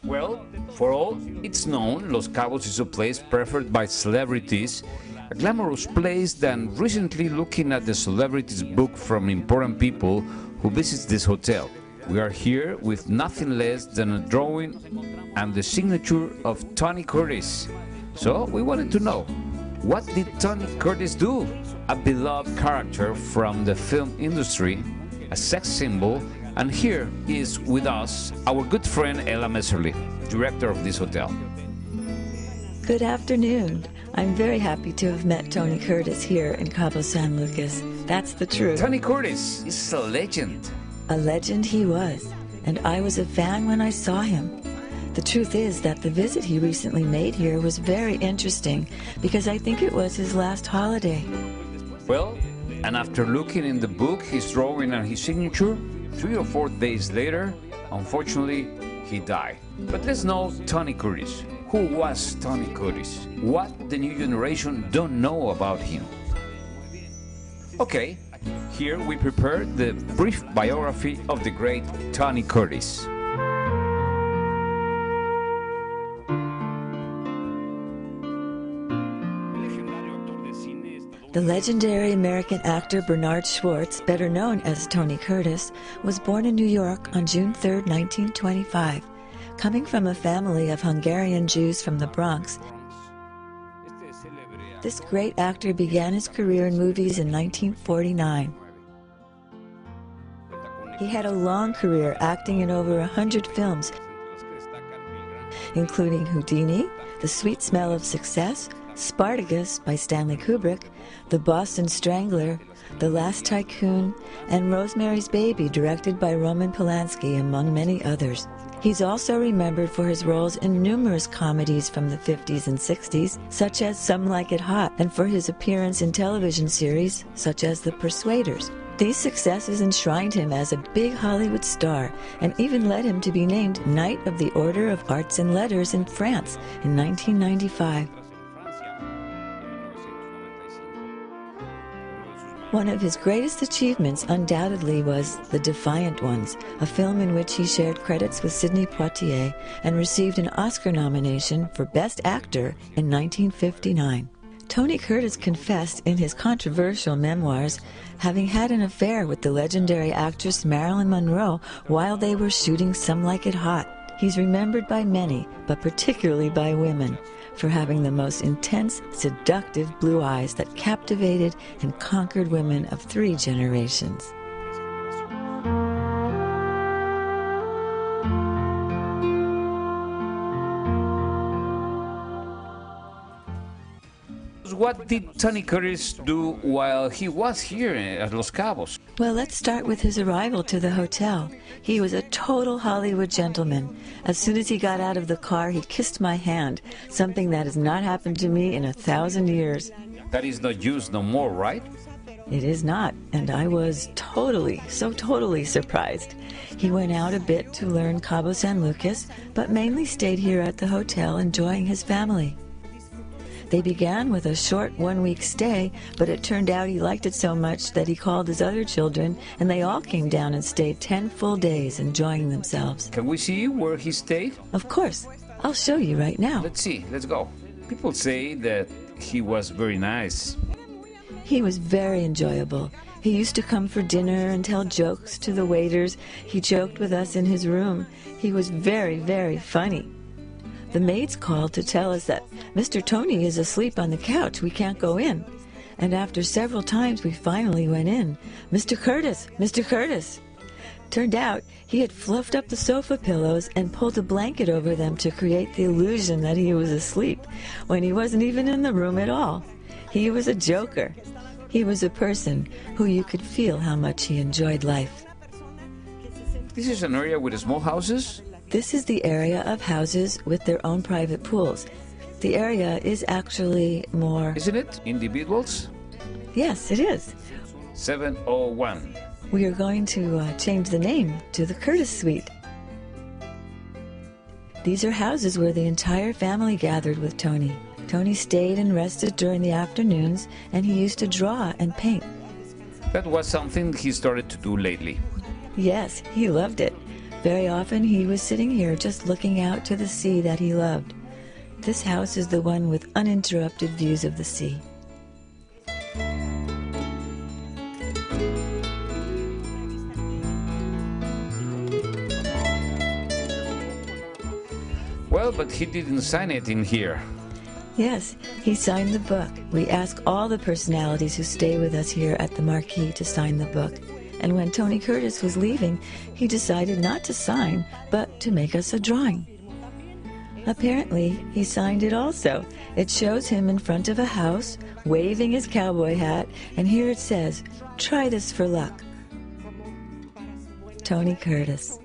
Well, for all it's known, Los Cabos is a place preferred by celebrities, a glamorous place that recently looking at the celebrities book from important people who visits this hotel. We are here with nothing less than a drawing and the signature of Tony Curtis. So we wanted to know, what did Tony Curtis do? A beloved character from the film industry, a sex symbol, and here is with us our good friend Ella Messerly, director of this hotel. Good afternoon. I'm very happy to have met Tony Curtis here in Cabo San Lucas. That's the truth. Tony Curtis is a legend. A legend he was, and I was a fan when I saw him. The truth is that the visit he recently made here was very interesting because I think it was his last holiday. Well, and after looking in the book, his drawing and his signature, 3 or 4 days later, unfortunately, he died. But let's know Tony Curtis. Who was Tony Curtis? What the new generation don't know about him? Okay, here we prepare the brief biography of the great Tony Curtis. The legendary American actor Bernard Schwartz, better known as Tony Curtis, was born in New York on June 3, 1925. Coming from a family of Hungarian Jews from the Bronx, this great actor began his career in movies in 1949. He had a long career acting in over 100 films, including Houdini, The Sweet Smell of Success, Spartacus by Stanley Kubrick, The Boston Strangler, The Last Tycoon, and Rosemary's Baby, directed by Roman Polanski, among many others. He's also remembered for his roles in numerous comedies from the 50s and 60s, such as Some Like It Hot, and for his appearance in television series such as The Persuaders. These successes enshrined him as a big Hollywood star and even led him to be named Knight of the Order of Arts and Letters in France in 1995. One of his greatest achievements undoubtedly was The Defiant Ones, a film in which he shared credits with Sidney Poitier and received an Oscar nomination for Best Actor in 1959. Tony Curtis confessed in his controversial memoirs having had an affair with the legendary actress Marilyn Monroe while they were shooting Some Like It Hot. He's remembered by many, but particularly by women, for having the most intense, seductive blue eyes that captivated and conquered women of 3 generations. What did Tony Curtis do while he was here at Los Cabos? Well, let's start with his arrival to the hotel. He was a total Hollywood gentleman. As soon as he got out of the car, he kissed my hand, something that has not happened to me in 1,000 years. That is not used no more, right? It is not, and I was totally surprised. He went out a bit to learn Cabo San Lucas, but mainly stayed here at the hotel enjoying his family. They began with a short 1-week stay, but it turned out he liked it so much that he called his other children, and they all came down and stayed 10 full days enjoying themselves. Can we see where he stayed? Of course. I'll show you right now. Let's see. Let's go. People say that he was very nice. He was very enjoyable. He used to come for dinner and tell jokes to the waiters. He joked with us in his room. He was very funny. The maids called to tell us that Mr. Tony is asleep on the couch. We can't go in. And after several times, we finally went in. Mr. Curtis! Mr. Curtis! Turned out he had fluffed up the sofa pillows and pulled a blanket over them to create the illusion that he was asleep when he wasn't even in the room at all. He was a joker. He was a person who you could feel how much he enjoyed life. This is an area with small houses? This is the area of houses with their own private pools. The area is actually more... Isn't it? Individuals? Yes, it is. 701. We are going to change the name to the Curtis Suite. These are houses where the entire family gathered with Tony. Tony stayed and rested during the afternoons, and he used to draw and paint. That was something he started to do lately. Yes, he loved it. Very often he was sitting here just looking out to the sea that he loved. This house is the one with uninterrupted views of the sea. Well, but he didn't sign it in here. Yes, he signed the book. We ask all the personalities who stay with us here at the Marquee to sign the book. And when Tony Curtis was leaving, he decided not to sign, but to make us a drawing. Apparently, he signed it also. It shows him in front of a house, waving his cowboy hat, and here it says, "Try this for luck." Tony Curtis.